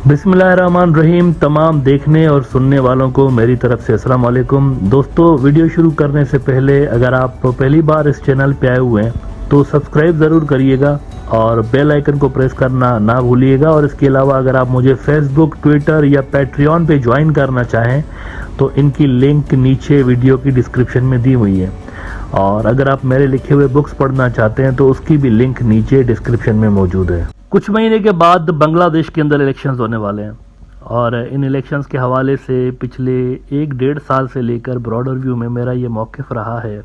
بسم اللہ الرحمن الرحیم. تمام دیکھنے اور سننے والوں کو میری طرف سے السلام علیکم. دوستو، ویڈیو شروع کرنے سے پہلے اگر آپ پہلی بار اس چینل پہ آئے ہوئے ہیں تو سبسکرائب ضرور کریے گا اور بیل آئیکن کو پریس کرنا نہ بھولیے گا. اور اس کے علاوہ اگر آپ مجھے فیس بک، ٹویٹر یا پیٹریون پہ جوائن کرنا چاہیں تو ان کی لنک نیچے ویڈیو کی ڈسکرپشن میں دی ہوئی ہے. اور اگر آپ میرے لکھے ہوئے بکس پڑھنا چاہتے ہیں تو اس کی بھی لنک نیچے ڈسکرپشن میں موجود ہے. کچھ مہینے کے بعد بنگلہ دیش کے اندر الیکشنز ہونے والے ہیں اور ان الیکشنز کے حوالے سے پچھلے 1-1.5 سال سے لے کر براڈر ویو میں میرا یہ موقف رہا ہے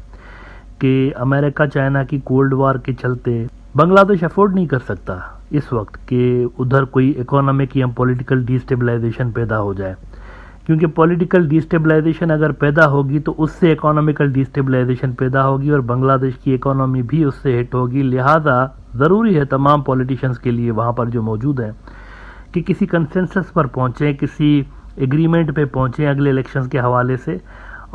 کہ امریکہ چائنا کی کولڈ وار کے چلتے بنگلہ دیش افورڈ نہیں کر سکتا اس وقت کہ ادھر کوئی اکانومک یا پولیٹیکل ڈی اسٹیبلائزیشن پیدا ہو جائے، کیونکہ پولیٹیکل ڈی اسٹیبلائزیشن اگر پیدا ہوگی تو اس سے اکانومیکل ڈی اسٹیبلائزیشن پیدا ہوگی اور بنگلہ دیش کی اکانومی بھی اس سے ہٹ ہوگی. لہذا ضروری ہے تمام پولیٹیشنز کے لیے وہاں پر جو موجود ہیں کہ کسی کنسنسس پر پہنچیں، کسی ایگریمنٹ پہ پہنچیں اگلے الیکشنز کے حوالے سے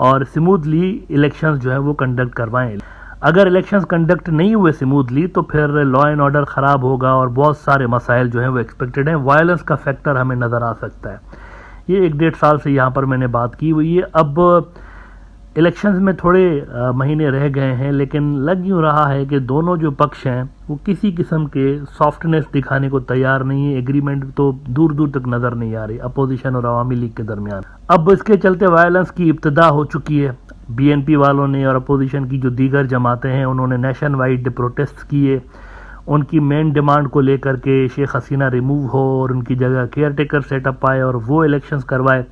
اور سموتھلی الیکشنز جو ہیں وہ کنڈکٹ کروائیں. اگر الیکشنز کنڈکٹ نہیں ہوئے سموتھلی تو پھر لا اینڈ آرڈر خراب ہوگا اور بہت سارے مسائل جو ہیں وہ ایکسپیکٹڈ ہیں. وائلنس کا فیکٹر ہمیں نظر آ سکتا ہے. یہ 1-1.5 سال سے یہاں پر میں نے بات کی ہوئی ہے. اب الیکشنز میں تھوڑے مہینے رہ گئے ہیں، لیکن لگ یوں رہا ہے کہ دونوں جو پکش ہیں وہ کسی قسم کے سافٹنس دکھانے کو تیار نہیں ہے. ایگریمنٹ تو دور دور تک نظر نہیں آ رہی اپوزیشن اور عوامی لیگ کے درمیان. اب اس کے چلتے وائلنس کی ابتدا ہو چکی ہے. بی این پی والوں نے اور اپوزیشن کی جو دیگر جماعتیں ہیں انہوں نے نیشن وائڈ پروٹیسٹ کیے. ان کی مین ڈیمانڈ کو لے کر کے شیخ حسینہ ریموو ہو اور ان کی جگہ کیئر ٹیکر سیٹ اپ آئے اور وہ الیکشنز کروائے.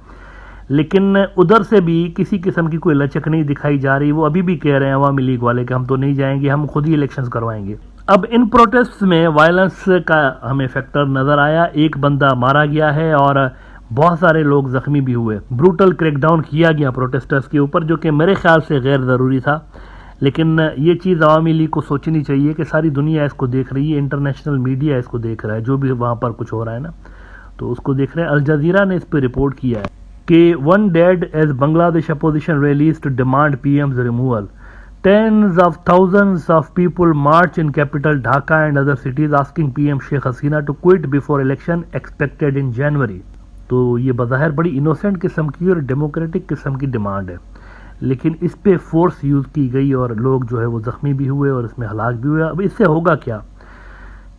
لیکن ادھر سے بھی کسی قسم کی کوئی لچک نہیں دکھائی جا رہی. وہ ابھی بھی کہہ رہے ہیں عوامی لیگ والے کہ ہم تو نہیں جائیں گے، ہم خود ہی الیکشنز کروائیں گے. اب ان پروٹیسٹ میں وائلنس کا ہمیں فیکٹر نظر آیا. ایک بندہ مارا گیا ہے اور بہت سارے لوگ زخمی بھی ہوئے. بروٹل کریک ڈاؤن کیا گیا پروٹیسٹرز کے اوپر، جو کہ میرے خیال سے غیر ضروری تھا. لیکن یہ چیز عوامی لیگ کو سوچنی چاہیے کہ ساری دنیا اس کو دیکھ رہی ہے، انٹرنیشنل میڈیا اس کو دیکھ رہا ہے، جو بھی وہاں پر کچھ ہو رہا ہے نا تو اس کو دیکھ رہے ہیں. الجزیرہ نے اس پہ رپورٹ کیا ہے کہ one dead as Bangladesh opposition rallies to demand PM's removal. Tens of thousands of people march in capital Dhaka and other cities asking PM Sheikh Hasina to quit before election expected in January. تو یہ بظاہر بڑی innocent قسم کی اور democratic قسم کی demand ہے، لیکن اس پہ فورس یوز کی گئی اور لوگ جو ہے وہ زخمی بھی ہوئے اور اس میں ہلاک بھی ہوئے. اب اس سے ہوگا کیا؟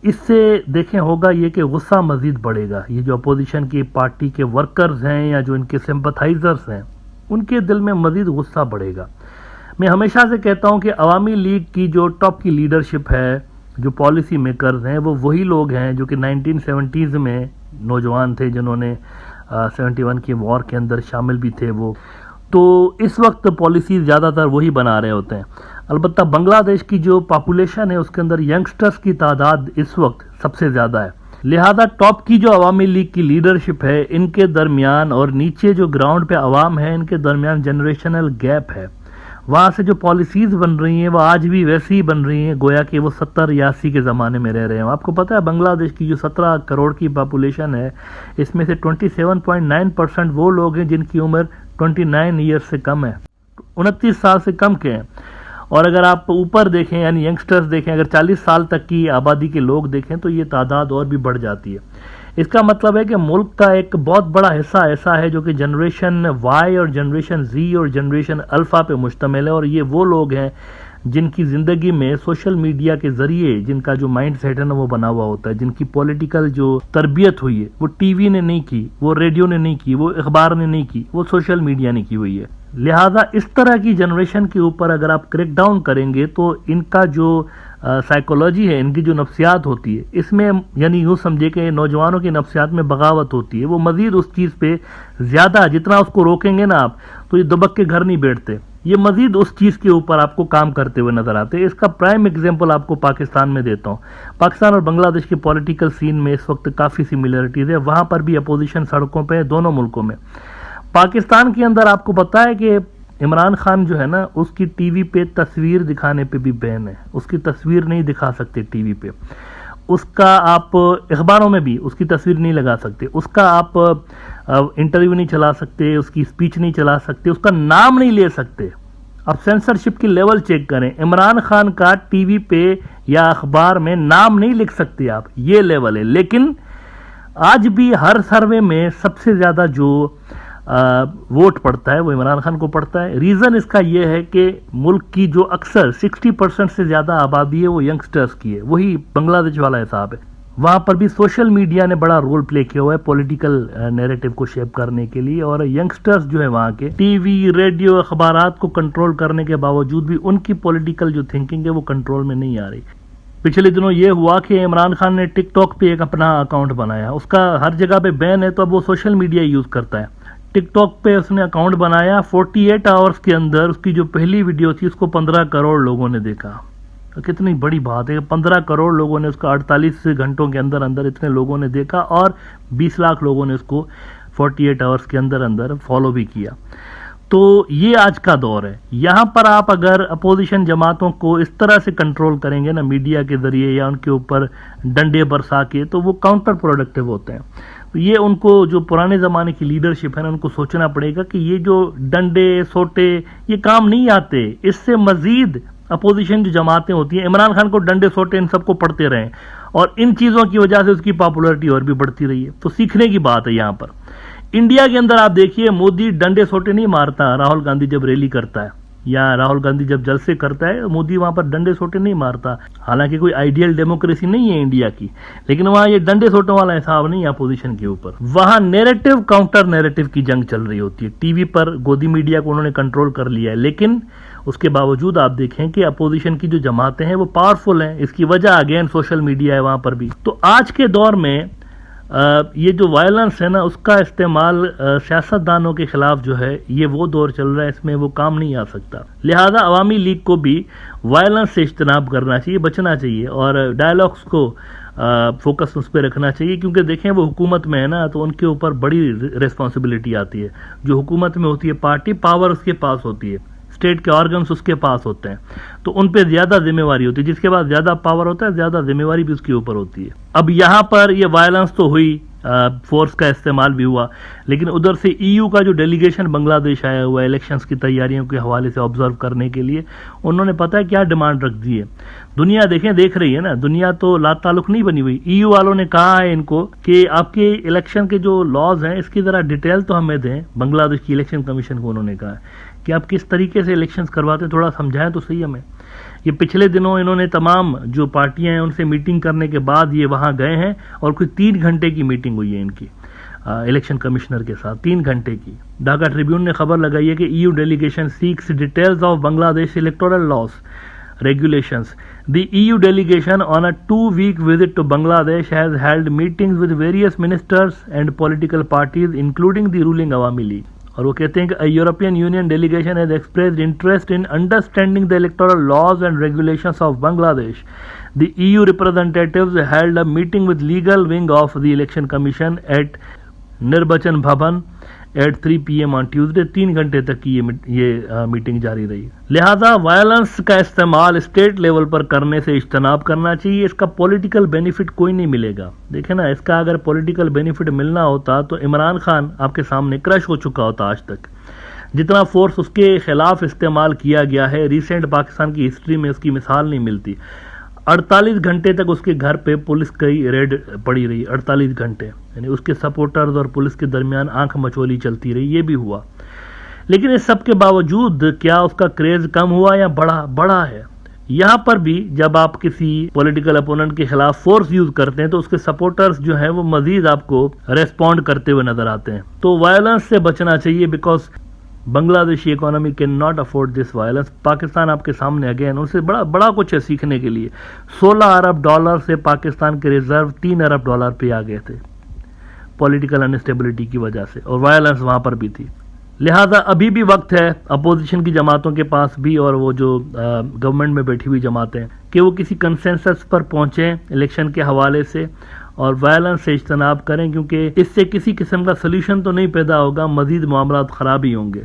اس سے دیکھیں ہوگا یہ کہ غصہ مزید بڑھے گا. یہ جو اپوزیشن کی پارٹی کے ورکرز ہیں یا جو ان کے سمپتھائزرز ہیں ان کے دل میں مزید غصہ بڑھے گا. میں ہمیشہ سے کہتا ہوں کہ عوامی لیگ کی جو ٹاپ کی لیڈرشپ ہے، جو پالیسی میکرز ہیں، وہ وہی لوگ ہیں جو کہ 1970s میں نوجوان تھے، جنہوں نے 71 کی وار کے اندر شامل بھی تھے. وہ تو اس وقت پالیسیز زیادہ تر وہی بنا رہے ہوتے ہیں. البتہ بنگلہ دیش کی جو پاپولیشن ہے اس کے اندر ینگسٹرز کی تعداد اس وقت سب سے زیادہ ہے. لہذا ٹاپ کی جو عوامی لیگ کی لیڈرشپ ہے ان کے درمیان اور نیچے جو گراؤنڈ پہ عوام ہے ان کے درمیان جنریشنل گیپ ہے. وہاں سے جو پالیسیز بن رہی ہیں وہ آج بھی ویسی ہی بن رہی ہیں گویا کہ وہ 70-80 کے زمانے میں رہ رہے ہیں. آپ کو پتہ ہے بنگلہ دیش کی جو 17 کروڑ کی پاپولیشن ہے اس میں سے 27.9% وہ لوگ ہیں جن کی عمر 29 ایئرز سے کم ہے، 29 سال سے کم کے ہیں. اور اگر آپ اوپر دیکھیں یعنی ینگسٹرز دیکھیں، اگر 40 سال تک کی آبادی کے لوگ دیکھیں تو یہ تعداد اور بھی بڑھ جاتی ہے. اس کا مطلب ہے کہ ملک کا ایک بہت بڑا حصہ ایسا ہے جو کہ جنریشن وائی اور جنریشن زی اور جنریشن الفا پہ مشتمل ہے. اور یہ وہ لوگ ہیں جن کی زندگی میں سوشل میڈیا کے ذریعے جن کا جو مائنڈ سیٹ ہے نا وہ بنا ہوا ہوتا ہے، جن کی پولیٹیکل جو تربیت ہوئی ہے وہ ٹی وی نے نہیں کی، وہ ریڈیو نے نہیں کی، وہ اخبار نے نہیں کی، وہ سوشل میڈیا نے کی ہوئی ہے. لہذا اس طرح کی جنریشن کے اوپر اگر آپ کریک ڈاؤن کریں گے تو ان کا جو سائیکولوجی ہے، ان کی جو نفسیات ہوتی ہے، اس میں یعنی یوں سمجھے کہ نوجوانوں کی نفسیات میں بغاوت ہوتی ہے. وہ مزید اس چیز پہ زیادہ جتنا اس کو روکیں گے نا آپ تو یہ دبک کے گھر نہیں بیٹھتے، یہ مزید اس چیز کے اوپر آپ کو کام کرتے ہوئے نظر آتے ہیں. اس کا پرائم ایگزامپل آپ کو پاکستان میں دیتا ہوں. پاکستان اور بنگلہ دیش کے پولیٹیکل سین میں اس وقت کافی سملیرٹیز ہے. وہاں پر بھی اپوزیشن سڑکوں پہ ہے دونوں ملکوں میں. پاکستان کے اندر آپ کو پتہ ہے کہ عمران خان جو ہے نا اس کی ٹی وی پہ تصویر دکھانے پہ بھی بین ہے. اس کی تصویر نہیں دکھا سکتے ٹی وی پہ. اس کا آپ اخباروں میں بھی اس کی تصویر نہیں لگا سکتے. اس کا آپ انٹرویو نہیں چلا سکتے، اس کی اسپیچ نہیں چلا سکتے، اس کا نام نہیں لے سکتے. اب سینسرشپ کی لیول چیک کریں، عمران خان کا ٹی وی پہ یا اخبار میں نام نہیں لکھ سکتے آپ، یہ لیول ہے. لیکن آج بھی ہر سروے میں سب سے زیادہ جو ووٹ پڑتا ہے وہ عمران خان کو پڑتا ہے. ریزن اس کا یہ ہے کہ ملک کی جو اکثر 60% سے زیادہ آبادی ہے وہ ینگسٹرز کی ہے. وہی بنگلہ دیش والا حساب ہے. وہاں پر بھی سوشل میڈیا نے بڑا رول پلے کیا ہوا ہے پولیٹیکل نیریٹو کو شیپ کرنے کے لیے, اور ینگسٹرز جو ہے وہاں کے ٹی وی ریڈیو اخبارات کو کنٹرول کرنے کے باوجود بھی ان کی پولیٹیکل جو تھنکنگ ہے وہ کنٹرول میں نہیں آ رہی. پچھلے دنوں یہ ہوا کہ عمران خان نے ٹک ٹاک پہ ایک اپنا اکاؤنٹ بنایا, اس کا ہر جگہ پہ بین ہے تو اب وہ سوشل میڈیا یوز کرتا ہے. ٹک ٹاک پہ اس نے اکاؤنٹ بنایا, 48 آورز کے اندر اس کی جو پہلی ویڈیو تھی اس کو 15 کروڑ لوگوں نے دیکھا. کتنی بڑی بات ہے, 15 کروڑ لوگوں نے اس کا 48 گھنٹوں کے اندر اندر اتنے لوگوں نے دیکھا, اور 20 لاکھ لوگوں نے اس کو 48 آورز کے اندر اندر فالو بھی کیا. تو یہ آج کا دور ہے. یہاں پر آپ اگر اپوزیشن جماعتوں کو اس طرح سے کنٹرول کریں گے نا میڈیا کے ذریعے یا ان کے اوپر ڈنڈے برسا کے, تو وہ کاؤنٹر پروڈکٹیو ہوتے ہیں. تو یہ ان کو جو پرانے زمانے کی لیڈرشپ ہے نا ان کو سوچنا پڑے گا کہ یہ جو ڈنڈے سوٹے یہ کام نہیں آتے. اس سے مزید اپوزیشن جو جماعتیں ہوتی ہیں, عمران خان کو ڈنڈے سوٹے ان سب کو پڑھتے رہیں, اور ان چیزوں کی وجہ سے اس کی پاپولرٹی اور بھی بڑھتی رہی ہے. تو سیکھنے کی بات ہے یہاں پر. انڈیا کے اندر آپ دیکھیے مودی ڈنڈے سوٹے نہیں مارتا. راہل گاندھی جب ریلی کرتا ہے یا راہل گاندھی جب جلسے کرتا ہے, مودی وہاں پر ڈنڈے سوٹے نہیں مارتا. حالانکہ کوئی آئیڈیل ڈیموکریسی نہیں ہے انڈیا کی, لیکن وہاں یہ ڈنڈے سوٹوں والا حساب نہیں ہے اپوزیشن کے اوپر. وہاں نیریٹو کاؤنٹر نیریٹو کی جنگ چل رہی ہوتی ہے. ٹی وی پر گودی میڈیا کو انہوں نے کنٹرول کر لیا ہے, لیکن اس کے باوجود آپ دیکھیں کہ اپوزیشن کی جو جماعتیں ہیں وہ پاورفل ہیں. اس کی وجہ اگین سوشل میڈیا ہے وہاں پر بھی. تو آج کے دور میں یہ جو وائلنس ہے نا اس کا استعمال سیاستدانوں کے خلاف جو ہے یہ وہ دور چل رہا ہے, اس میں وہ کام نہیں آ سکتا. لہذا عوامی لیگ کو بھی وائلنس سے اجتناب کرنا چاہیے, بچنا چاہیے, اور ڈائلاگس کو فوکس اس پہ رکھنا چاہیے. کیونکہ دیکھیں وہ حکومت میں ہے نا تو ان کے اوپر بڑی ریسپانسبلٹی آتی ہے. جو حکومت میں ہوتی ہے پارٹی, پاور اس کے پاس ہوتی ہے, اسٹیٹ کے آرگنز اس کے پاس ہوتے ہیں, تو ان پہ زیادہ ذمہ واری ہوتی ہے. جس کے بعد زیادہ پاور ہوتا ہے زیادہ ذمہ واری بھی اس کے اوپر ہوتی ہے. اب یہاں پر یہ وائلنس تو ہوئی, فورس کا استعمال بھی ہوا, لیکن ادھر سے ای یو کا جو ڈیلیگیشن بنگلہ دیش آیا ہوا ہے الیکشنز کی تیاریوں کے حوالے سے آبزرو کرنے کے لیے, انہوں نے پتہ ہے کیا ڈیمانڈ رکھ دی ہے. دنیا دیکھ رہی ہے نا, دنیا تو لا تعلق نہیں بنی ہوئی. ای یو والوں نے کہا ہے ان کو کہ آپ کے الیکشن کے جو لاز ہیں اس کی ذرا ڈیٹیل تو ہمیں دیں. بنگلہ دیش کی الیکشن کمیشن کو انہوں نے کہا کہ آپ کس طریقے سے الیکشنز کرواتے ہیں, تھوڑا سمجھائیں تو صحیح ہمیں. یہ پچھلے دنوں انہوں نے تمام جو پارٹیاں ہیں ان سے میٹنگ کرنے کے بعد یہ وہاں گئے ہیں, اور کوئی 3 گھنٹے کی میٹنگ ہوئی ہے ان کی الیکشن کمشنر کے ساتھ, 3 گھنٹے کی. ڈھاکہ ٹریبیون نے خبر لگائی ہے کہ E U delegation seeks details of Bangladesh electoral laws regulations. The EU delegation on a 2-week visit to Bangladesh has held meetings with various ministers and political parties including the ruling Awami League. اور وہ کہتے ہیں کہ European Union delegation has expressed interest in understanding the electoral laws and regulations of Bangladesh. The EU representatives held a meeting with legal wing of the Election Commission at Nirbachan Bhavan at 3 PM on Tuesday. 3 گھنٹے تک کی یہ meeting جاری رہی. لہذا violence کا استعمال state level پر کرنے سے اجتناب کرنا چاہیے. اس کا پولیٹیکل بینیفٹ کوئی نہیں ملے گا. دیکھیں نا, اس کا اگر پولیٹیکل بینیفٹ ملنا ہوتا تو عمران خان آپ کے سامنے کرش ہو چکا ہوتا آج تک. جتنا فورس اس کے خلاف استعمال کیا گیا ہے ریسنٹ پاکستان کی ہسٹری میں اس کی مثال نہیں ملتی. 48 گھنٹے تک اس کے گھر پہ پولیس کی ریڈ پڑی رہی. 48 گھنٹے, یعنی اس کے سپورٹرز اور پولیس کے درمیان آنکھ مچولی چلتی رہی. یہ بھی ہوا, لیکن اس سب کے باوجود کیا اس کا کریز کم ہوا یا بڑا ہے. یہاں پر بھی جب آپ کسی پولیٹیکل اپوننٹ کے خلاف فورس یوز کرتے ہیں تو اس کے سپورٹرز جو ہیں وہ مزید آپ کو ریسپونڈ کرتے ہوئے نظر آتے ہیں. تو وائلنس سے بچنا چاہیے, بیکاز بنگلہ دیشی economy can not afford this violence. Pakistan آپ کے سامنے اگین ان سے بڑا کچھ ہے سیکھنے کے لیے. $16 ارب سے پاکستان کے ریزرو $3 ارب پہ آ گئے تھے پولیٹیکل انسٹیبلٹی کی وجہ سے, اور وائلنس وہاں پر بھی تھی. لہٰذا ابھی بھی وقت ہے اپوزیشن کی جماعتوں کے پاس بھی اور وہ جو گورنمنٹ میں بیٹھی ہوئی جماعتیں کہ وہ کسی کنسنسس پر پہنچیں الیکشن کے حوالے سے اور وائلنس سے اجتناب کریں, کیونکہ اس سے کسی قسم کا سلیوشن تو نہیں پیدا ہوگا, مزید معاملات خراب ہی ہوں گے.